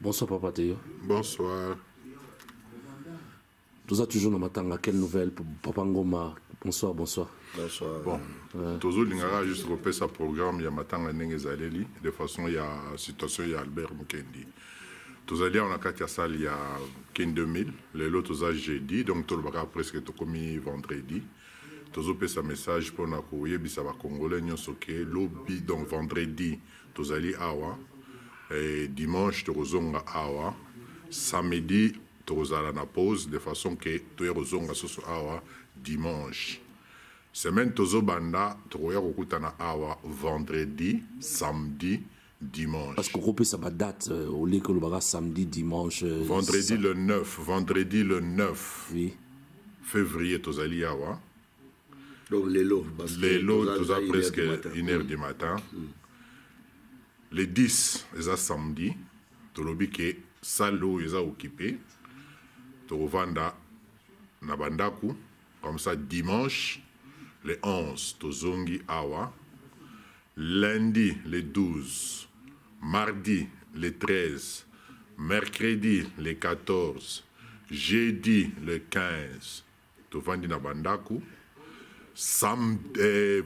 Bonsoir Papa Théo. Bonsoir. Nous avons toujours dans Matanga. Quelle nouvelle pour Papa Ngoma? Bonsoir, bonsoir. Bonsoir. Bon, toujours l'ingara juste repère sa programme. Il y a Matanga Nengezaleli. De façon, il y a situation, il y a Albert Mukendi. Tous allés on a quatre salles il y a 2000. Les autres tous à jeudi. Donc tout le bagage presque tout comme vendredi. Tous au sa message pour na courir bisa ba congolais nyon soké lobby donc vendredi tous allés awa. Et dimanche tous zonga awa. Samedi tous à la pause de façon que tous zonga soso awa dimanche. Semaine tous banda tous na awa vendredi, samedi, dimanche. Parce qu'on peut ça date au lieu que le bagage samedi, dimanche. Vendredi le 9, vendredi le 9 oui. Février tous allés awa. Donc les lots, tous à presque 1h du matin. Les 10, ils ont samedi. Tout le que salo ils ont occupé. Tout vanda na bandaku. Comme ça dimanche, les 11, tozongi awa. Lundi, les 12. Mardi, les 13. Mercredi, les 14. Jeudi, les 15. Tout vandi na bandaku.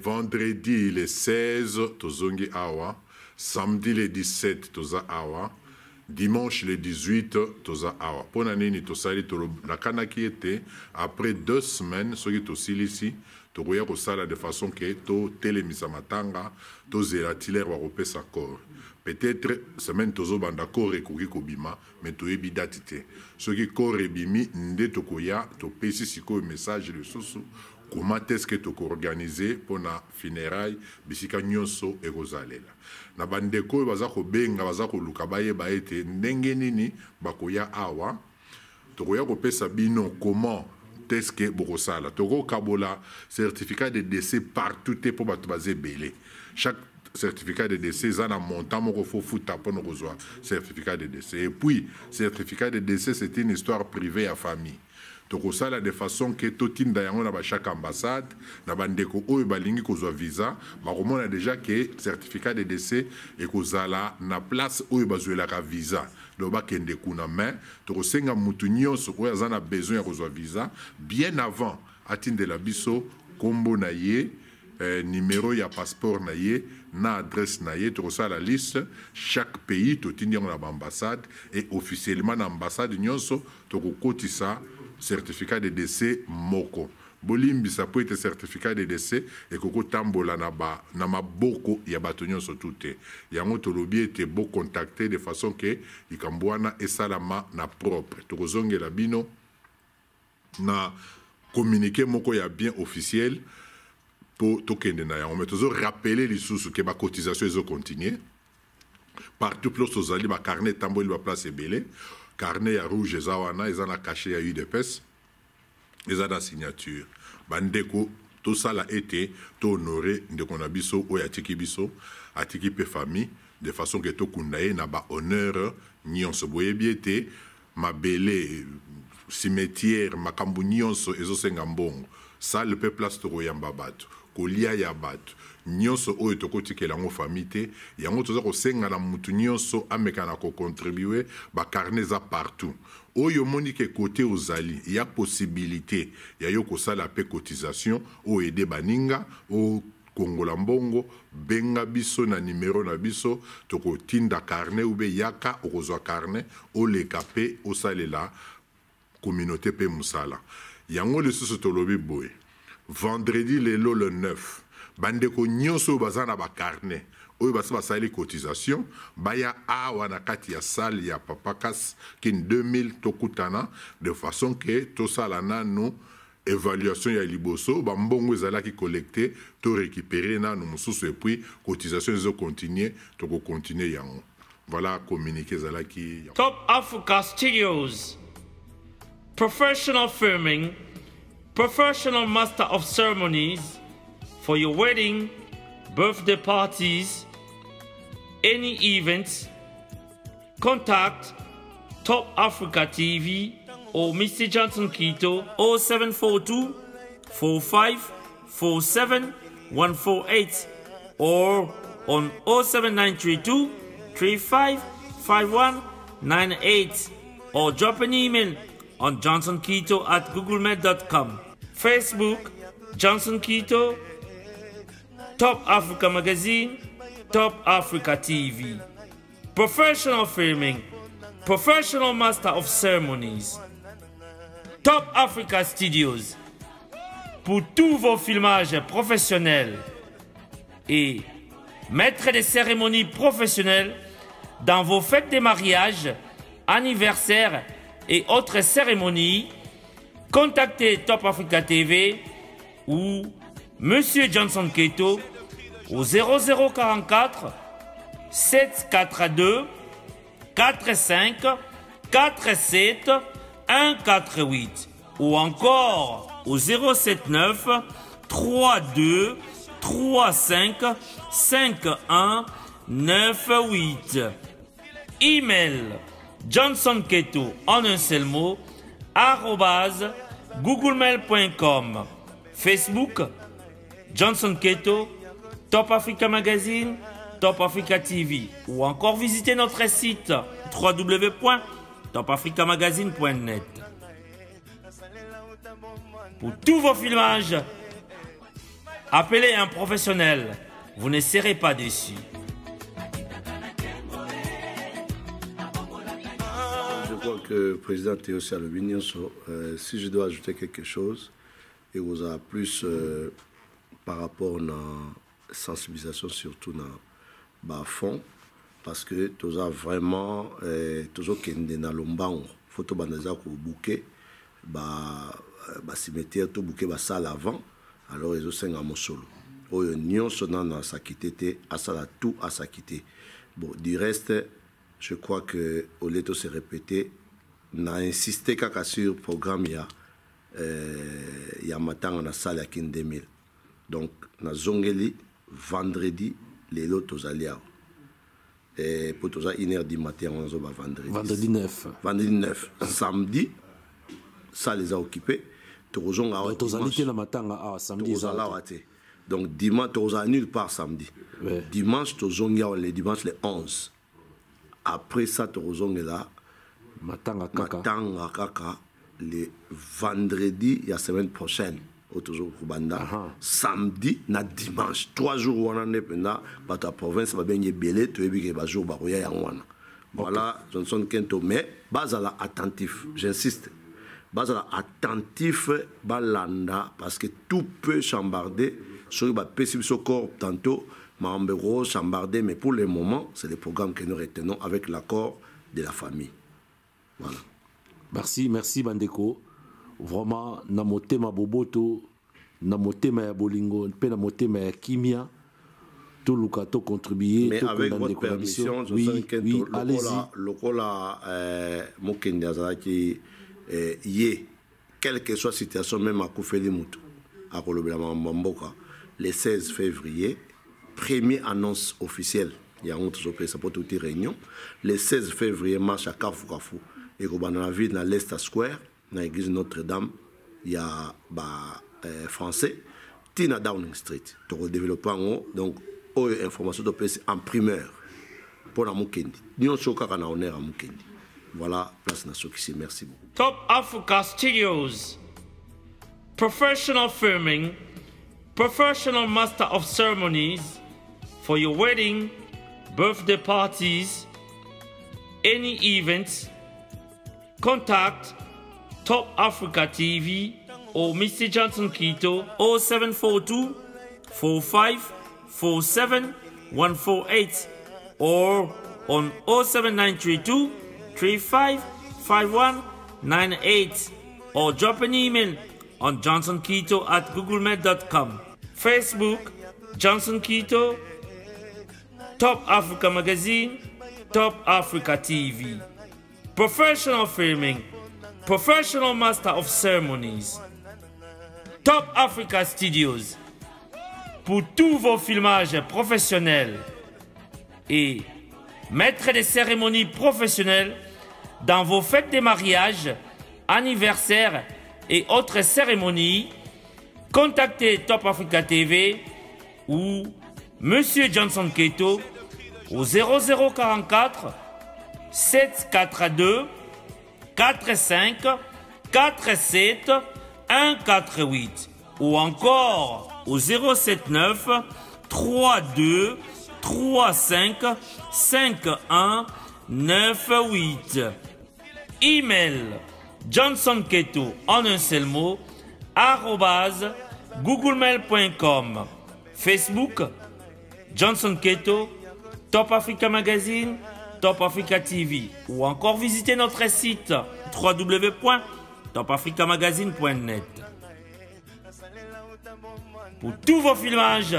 Vendredi le 16 tozongi awa, samedi le 17 toza awa, dimanche le 18 toza awa. Pona nini tosali la kanaki était après 2 semaines soki tosilisi tokoya kosala de façon que to telemisa matanga to zélatilaire wa kopesa corps. Peut-être semaine tozo banda corps ekoki kobima mais toyebi date te. Soki corps ebimi nde tokoya to pesi siko message le soso. Comment est-ce que tu peux organiser pour la funéraille bisika nyonso egozalela na bandeko bazako benga bazako lukabaye baete ndenge nini bakoya awa tokoya kopesa bino comment est-ce que bokosala toko kabola certificat de décès partout te pour bato bazé belé chaque certificat de décès ça na montant moko fo futa pour nous reçoit certificat de décès et puis certificat de décès c'est une histoire privée à famille. Tokosala de façon que totinda yango na ba chaque ambassade na bandeko oyo balingi kozwa visa bakomona déjà que certificat de décès ekozala na place oyo bazwelaka visa do bakende kuna mais tokosenga mutu nyonso oyo aza na besoin ya kozwa visa bien avant atindela biso kombo na ye numéro ya passeport na ye na adresse na ye tokosala liste chaque pays totindi yango na baambassade et officiellement na ambassade nyonso tokokotisa certificat de décès moko. Bolimbi ça peut être certificat de décès et koko tambola na maboko ya batonyo sotute. Yango tolobi était beau contacter de façon que ikambwana esalama na propre. Tokozonge la bino na communiquer moko ya bien officiel pour tokende na yango. Mais toujours rappeler les sous que ba cotisation ils ont continué. Partout plus aux alliés ba carnet tamboli ba place belé. Carnet ya rouge ezawana ezana caché ya UDPS ezana signature bandeko tout ça là été to honoré ndeko na biso o ya tiki biso atiki pe famille de façon que to kundaye na ba honneur nyonso boyebi ete mabele cimetière makambu nyonso ezosenga mbongo ça le peuple place to koyamba bato kolia ya bato nyonso oyo tokotikela ngo famille te yango toza kosenga na mutu nyonso amekana ko contribuer ba carnet za partout oyo monique côté ozali il y a possibilité ya yo kosala pe cotisation o aider baninga o kongola mbongo benga biso na numéro na biso tokotinda carnet ou be yaka okozwa carnet o lekape o salela communauté pe musala yango le soso tolobi boy vendredi lelo le 9 bandeko nyonso bazana ba carnet oyo basa basali cotisation baya awa na kati ya salle ya papakas kin 2000 tokutana de façon que to sala nanu évaluation ya liboso ba mbongo ezalaki collecté to récupérer nanu mususu et puis cotisation ezo continuer to ko continuer yango voilà communiquer ezalaki Top Africa Studios, professional filming, professional master of ceremonies for your wedding, birthday parties, any events. Contact Top Africa TV or Mr. Johnson Kito 0742 45 47 148 or on 07932 35 51 98 or drop an email on johnsonkito@googlemail.com. Facebook, Johnson Kito, Top Africa Magazine, Top Africa TV. Professional filming, Professional Master of Ceremonies, Top Africa Studios. Pour tous vos filmages professionnels et maître des cérémonies professionnelles dans vos fêtes de mariage, anniversaires et autres cérémonies, contactez Top Africa TV ou Monsieur Johnson Keto au 0044 742 45 47 148 ou encore au 079 32 35 51 98. Email johnsonketo en un seul mot @googlemail.com. Facebook Johnson Keto, Top Africa Magazine, Top Africa TV ou encore visitez notre site www.topafricamagazine.net. Pour tous vos filmages, appelez un professionnel, vous ne serez pas déçus. Je crois que le président Théosia Lobinyoso, si je dois ajouter quelque chose, et vous a plus par rapport à la sensibilisation, surtout dans le fond, parce que tu as vraiment toujours qu'il dans l'ombango, photo bandaza ko bouquet, cimetière tout bouquet salle avant, alors ils ont 5 ans solo. Oyo nyonso na sakité à sala tout à sakité. Bon, du reste, je crois que au lieu de se répéter, n'a insisté qu'à sur le programme il y a matin dans la salle à 2000. Donc, na zongeli vendredi les lotos aliao. Et pour tout ça, 1h du matin, on va vendredi. Vendredi 9. Vendredi 9. Samedi, ça les a occupés. Donc, dimanche, tu as nulle part samedi. Ouais. Dimanche, tu as le dimanche le 11. Après ça, tu as là. Matanga kaka. Le vendredi, il y a la semaine prochaine. Samedi, na dimanche. 3 jours où on en est pendant la province, va bien y belé, tu es bien jour barouya yangwana. Voilà, Johnson Kento, mais basala attentif, j'insiste. Basala attentif, balanda, parce que tout peut chambarder. Sur le possible corps tantôt, Mambero chambarder, mais pour le moment, c'est le programme que nous retenons avec l'accord de la famille. Voilà. Merci Bandeko. Vraiment, na motema boboto, na motema ya bolingo, pe na motema ya kimia, tout le cas contribuer. Mais avec votre permission, je oui, allez-y. Lokola Mokende Azaki yé, quelle que soit la situation, même à Koufeli Moutou, à Kolobela Mamboka, le 16 février, première annonce officielle, il y a un autre ça pour toute réunion, le 16 février, marche à Kafou, et dans la ville, dans l'Est Square, dans l'église Notre-Dame, il y a français, Tina Downing Street, pour développer en haut, donc, information de presse en primeur pour la Mukendi. Nous sommes en honneur à Mukendi. Voilà, place nation ici. Merci beaucoup. Top Africa Studios, professional filming, professional master of ceremonies for your wedding, birthday parties, any events. Contact Top Africa TV or Mr. Johnson Keto 0742 45 47 148 or on 07932 35 51 98 or drop an email on johnsonkito@googlemail.com. Facebook Johnson Keto, Top Africa Magazine, Top Africa TV. Professional filming, professional master of ceremonies, Top Africa Studios. Pour tous vos filmages professionnels et maître des cérémonies professionnelles dans vos fêtes de mariage, anniversaires et autres cérémonies, contactez Top Africa TV ou Monsieur Johnson Keto au 0044 742 45 47 148 ou encore au 079 32 35 51 98. Email Johnson Keto en un seul mot @googlemail.com. Facebook Johnson Keto, Top Africa Magazine, Top Africa TV ou encore visiter notre site www.topafricamagazine.net. Pour tous vos filmages,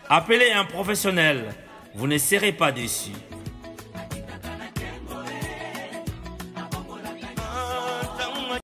appelez un professionnel, vous ne serez pas déçus.